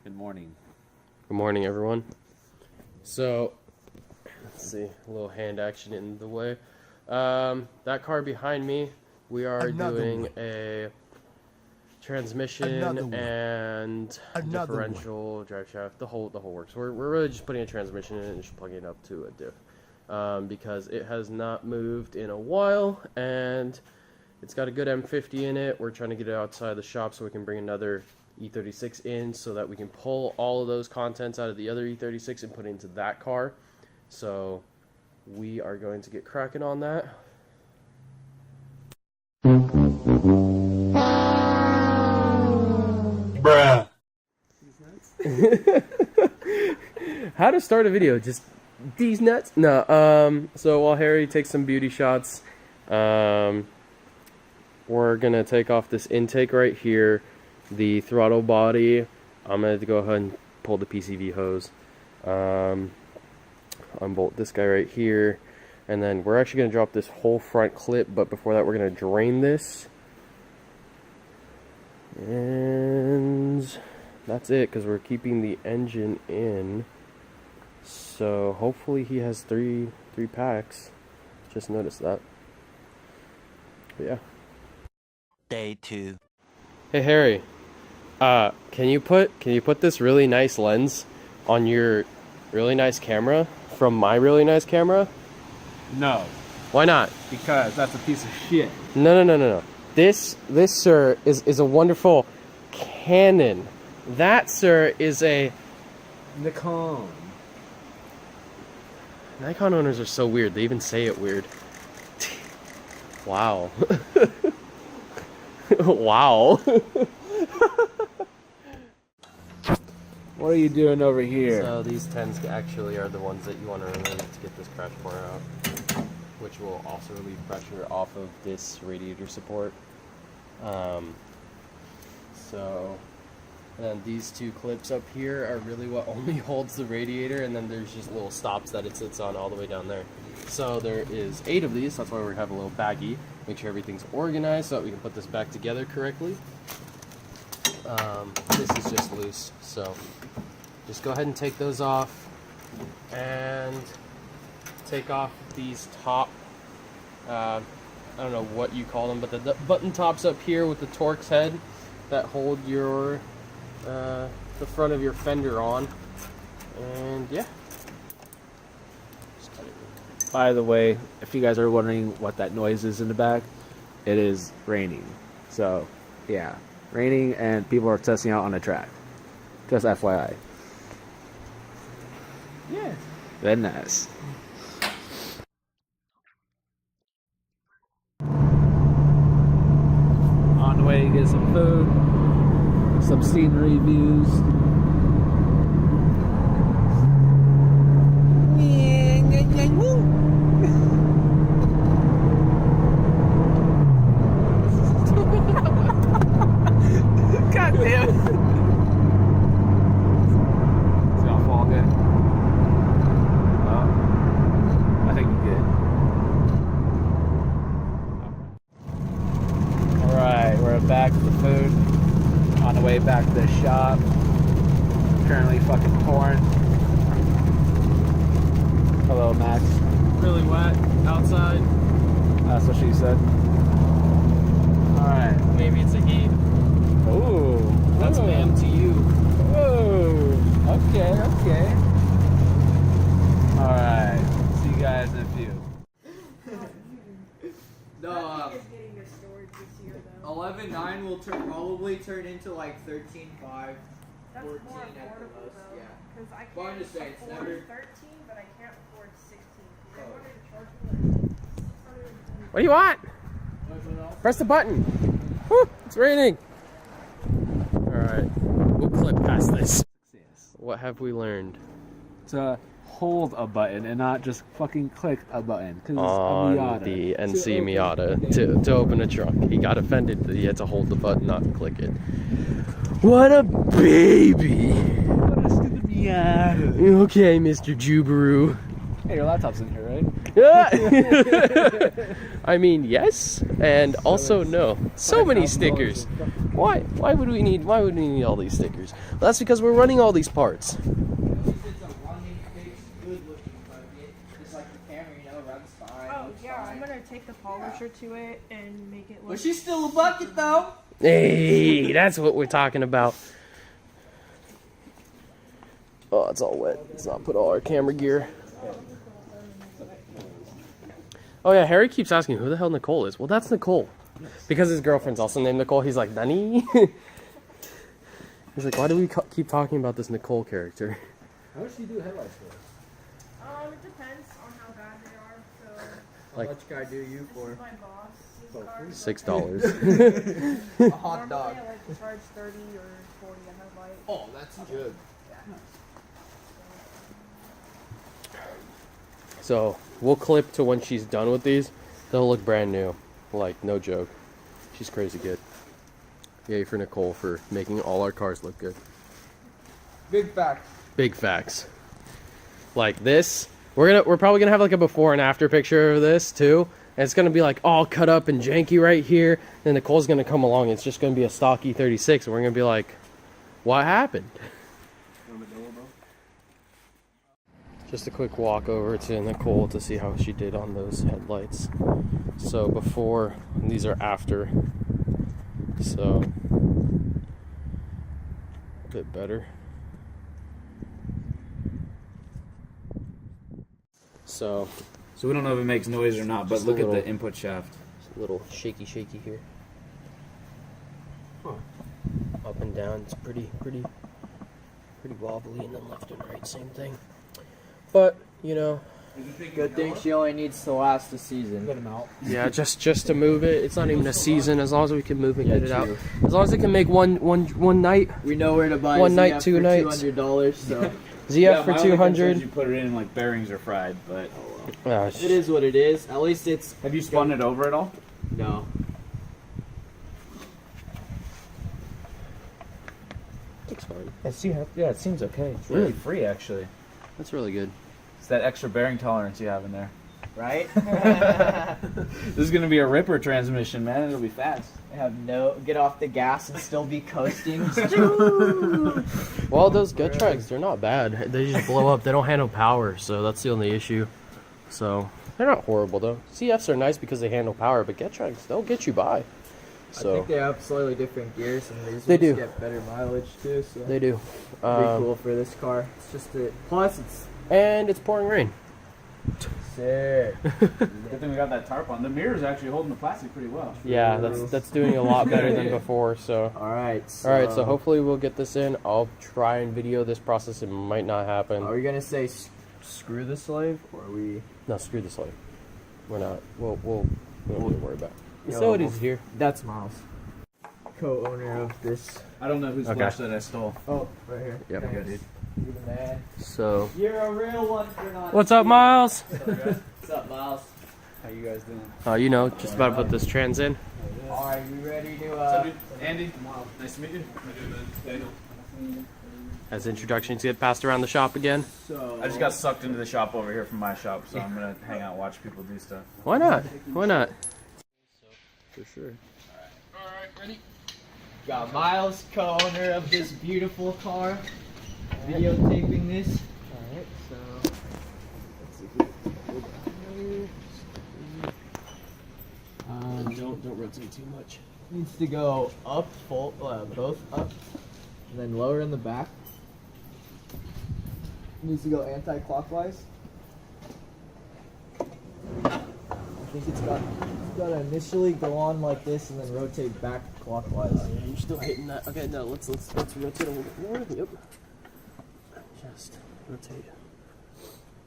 Good morning. Good morning, everyone. So, let's see, a little hand action in the way. That car behind me, we are doing a transmission and differential, drive shaft, the whole works. We're really just putting a transmission in and just plugging it up to a diff, because it has not moved in a while and it's got a good M50 in it. We're trying to get it outside the shop so we can bring another E36 in so that we can pull all of those contents out of the other E36 and put it into that car. So we are going to get cracking on that. Bruh. How to start a video? Just these nuts? No. So while Harry takes some beauty shots, we're gonna take off this intake right here, the throttle body. I'm gonna go ahead and pull the PCV hose, unbolt this guy right here, and then we're actually gonna drop this whole front clip. But before that, we're gonna drain this, and that's it, because we're keeping the engine in. So hopefully he has three packs. Just noticed that. But yeah. Day 2. Hey Harry, can you put this really nice lens on your really nice camera from my really nice camera? No, Why not? because that's a piece of shit. No. This sir is a wonderful Canon. That sir is a Nikon. Nikon owners are so weird. They even say it weird. Wow. Wow. What are you doing over here? So these 10s actually are the ones that you want to remove to get this crash bar out, which will also relieve pressure off of this radiator support. And then these two clips up here are really what only holds the radiator, and then there's just little stops that it sits on all the way down there. So there is 8 of these. That's why we have a little baggie. Make sure everything's organized so that we can put this back together correctly. This is just loose, so just go ahead and take those off, and take off these top, I don't know what you call them, but the button tops up here with the Torx head that hold your the front of your fender on. And yeah. By the way, if you guys are wondering what that noise is in the back, it is raining. So, yeah, raining and people are testing out on the track. Just FYI. Yeah. Very nice. On the way to get some food, some scenery views. God damn it. Is y'all fall good? I think we did. Alright, we're back with the food. On the way back to the shop. Currently fucking pouring. Hello, Max. Really wet outside. That's what she said. Alright. Maybe it's a heat. Ooh. That's ma'am to you. Ooh. Okay. Alright. See you guys in a few. The 11.9 will probably turn into like 13.5, 14 at the most. Yeah. Because I Well, I'm can't just saying, it's afford never- 13, but I can't afford 16. I Oh. wanted to charge me like What do you want? Press the button. Woo, it's raining. Alright, we'll clip past this. What have we learned? To hold a button and not just fucking click a button. Because it's a On Miata. the NC To Miata open- to open a trunk. He got offended that he had to hold the button, not click it. What a baby! What a stupid Miata. Okay, Mr. Jubaru. Hey, your laptop's in here, right? Yeah. I mean, yes, and also no. So many stickers. Why would we need all these stickers? Well, that's because we're running all these parts. At least it's a running, fixed, good-looking bucket. Just like the camera, you know, runs fine. Oh looks yeah, fine. I'm gonna take the polisher to it and make it look. But she's still a bucket, though. Hey, that's what we're talking about. Oh, it's all wet. Let's not put all our camera gear. Oh yeah, Harry keeps asking who the hell Nicole is. Well, that's Nicole. Because his girlfriend's also named Nicole, he's like, Nani? He's like, why do we keep talking about this Nicole character? How much do you do headlights for? It depends on how bad they are. So Like- How much can I do you this for? is my boss's car. $6. A hot dog. Normally I like to charge 30 or 40 a headlight. Oh, that's good. So we'll clip to when she's done with these. They'll look brand new. Like, no joke. She's crazy good. Yay for Nicole for making all our cars look good. Big fact. Big facts. Like this, we're probably gonna have like a before and after picture of this too. And it's gonna be like all cut up and janky right here. Then Nicole's gonna come along. It's just gonna be a stock E36, and we're gonna be like, what happened? Just a quick walk over to Nicole to see how she did on those headlights. So before, and these are after. So a bit better. So So we don't know if it makes noise or not, but Just a look at little- the input shaft. it's a little shaky here. Up and down, it's pretty wobbly, and then left and right, same thing. But you know, Good thing she only needs to last a season. yeah, just to move it. It's not even a season. As long as we can move and Yeah, get it out. true. As long as it can make one night. We know where to buy One a night, ZF 2 for nights. $200, so ZF for 200. You put it in like bearings are fried, but it is what it is. At least it's have you spun it over at all? no. Looks fine. Yeah, it seems okay. It's really free actually. That's really good. It's that extra bearing tolerance you have in there. Right? This is gonna be a ripper transmission, man. It'll be fast. Get off the gas and still be coasting. Well, those gut tracks, they're not bad. They just blow up. They don't handle power, so that's the only issue. So they're not horrible though. CFs are nice because they handle power, but gut tracks, they'll get you by. I So think they have slightly different gears and these They ones do. get better mileage too, so they do. pretty cool for this car. It's just plus it's And it's pouring rain. sick. Good thing we got that tarp on. The mirror's actually holding the plastic pretty well. Yeah, that's doing a lot better than before. So. Alright, So hopefully we'll get this in. I'll try and video this process. It might not happen. are we gonna say screw the slave or are we No, screw this light. We're not. We don't need to worry about it. Yo, Facilities here. that's Miles. Co-owner of this. I don't know whose Okay. flash that I stole. Oh, right here. Yep. Yeah, dude. You're the man. So, You're a real one for not. what's up, Miles? What's up, Miles? How you guys doing? You know, just about to put this trans in. Alright, we ready to What's up, dude? Andy. Nice to meet you. Daniel. As introductions get passed around the shop again. so I just got sucked into the shop over here from my shop, so I'm gonna hang out and watch people do stuff. Why not? Why not? For sure. got Miles, co-owner of this beautiful car, videotaping this. Alright, so let's see Don't rotate too much. needs to go up, both up, and then lower in the back. Needs to go anti-clockwise. I think it's got to initially go on like this and then rotate back clockwise. Yeah, you're still hitting that. Okay, no, let's rotate a little bit more. Yep. Just rotate.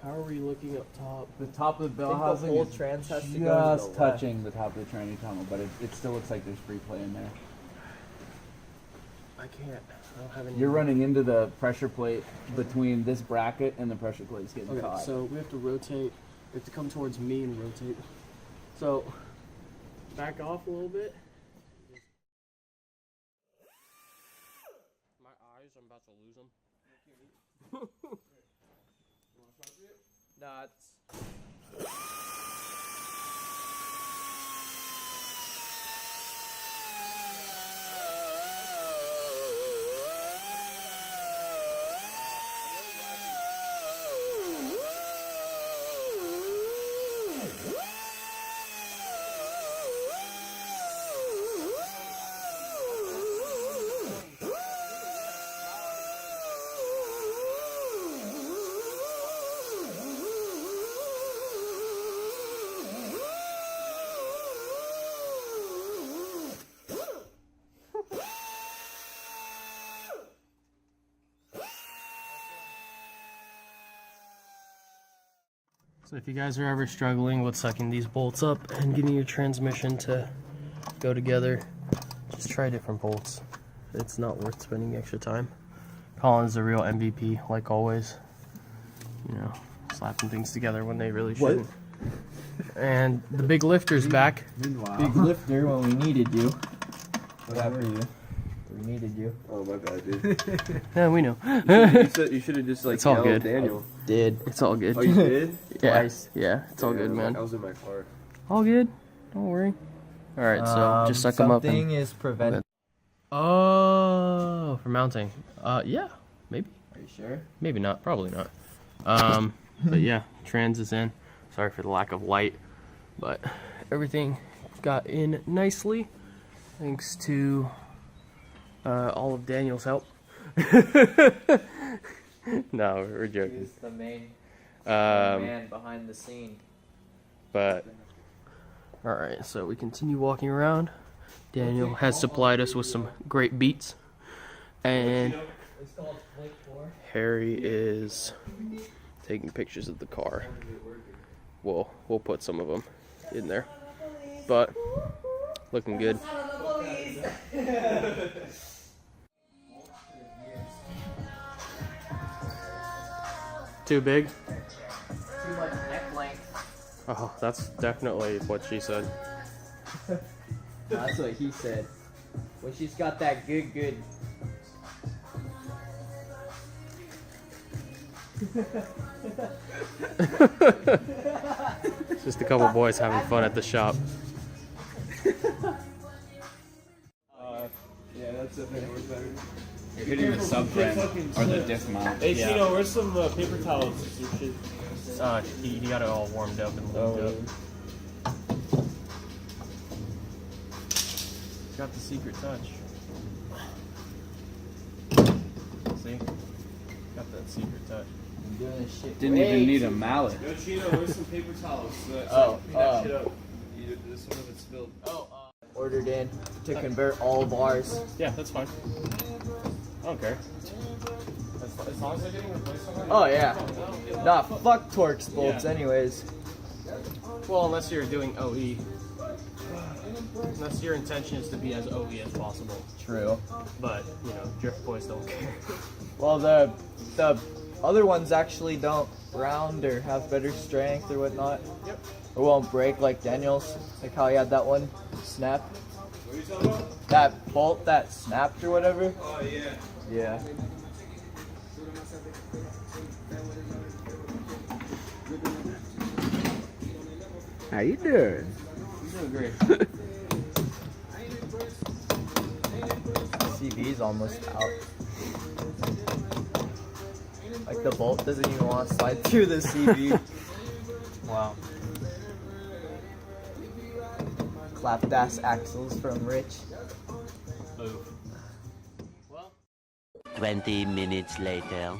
How are we looking up top? The top of the bell I think the housing whole is trans has to go to just the left. touching the top of the tranny tunnel, but it still looks like there's free play in there. I can't. I don't have any. You're running into the pressure plate between this bracket and the pressure plate's getting Okay, caught. so we have to rotate. We have to come towards me and rotate. So, back off a little bit. My eyes, I'm about to lose them. nuts. So if you guys are ever struggling with sucking these bolts up and getting your transmission to go together, just try different bolts. It's not worth spending extra time. Colin's the real MVP, like always. You know, slapping things together when they really shouldn't. And the big lifter's back. Big lifter when we needed you. What happened to you? We needed you. Oh my bad, dude. Yeah, we know. You should have just like It's all yelled good. Daniel. Did. It's all good. Oh, you did? Yeah. Twice. Yeah, it's all good, man. I was in my car. All good. Don't worry. All right, so just suck them up. Something is preventing. Oh, for mounting. Yeah, maybe. Are you sure? Maybe not. Probably not. But yeah, trans is in. Sorry for the lack of light, but everything got in nicely thanks to all of Daniel's help. No, we're joking. He's the main Um, man behind the scene. But all right, so we continue walking around. Daniel has supplied us with some great beats, and Harry is taking pictures of the car. We'll put some of them in there, but looking good. Too big? Too much neck length. Oh, that's definitely what she said. That's what he said. When she's got that good. Just a couple boys having fun at the shop. Yeah, that's definitely works better. You're hitting the subframe or the diff mount. Hey, Chino, where's some paper towels? He got it all warmed up and lubed up. Got the secret touch. See? Got that secret touch. I'm doing this shit. Didn't even need a mallet. Yo, Chino, where's some paper towels? Oh, clean that shit up. This one of it's spilled. Ordered in to convert all bars. Yeah, that's fine. I don't care. As long as they're getting replaced somehow. Oh yeah. Nah, fuck Torx bolts anyways. Well, unless you're doing OE. Unless your intention is to be as OE as possible. True. But, you know, drift boys don't care. Well, the other ones actually don't round or have better strength or whatnot. Yep. It won't break like Daniel's, like how he had that one snap. What are you talking about? That bolt that snapped or whatever. Oh, yeah. Yeah. How you doing? You're doing great. CV's almost out. Like the bolt doesn't even want to slide through the CV. Wow. Clapped ass axles from Rich. 20 minutes later.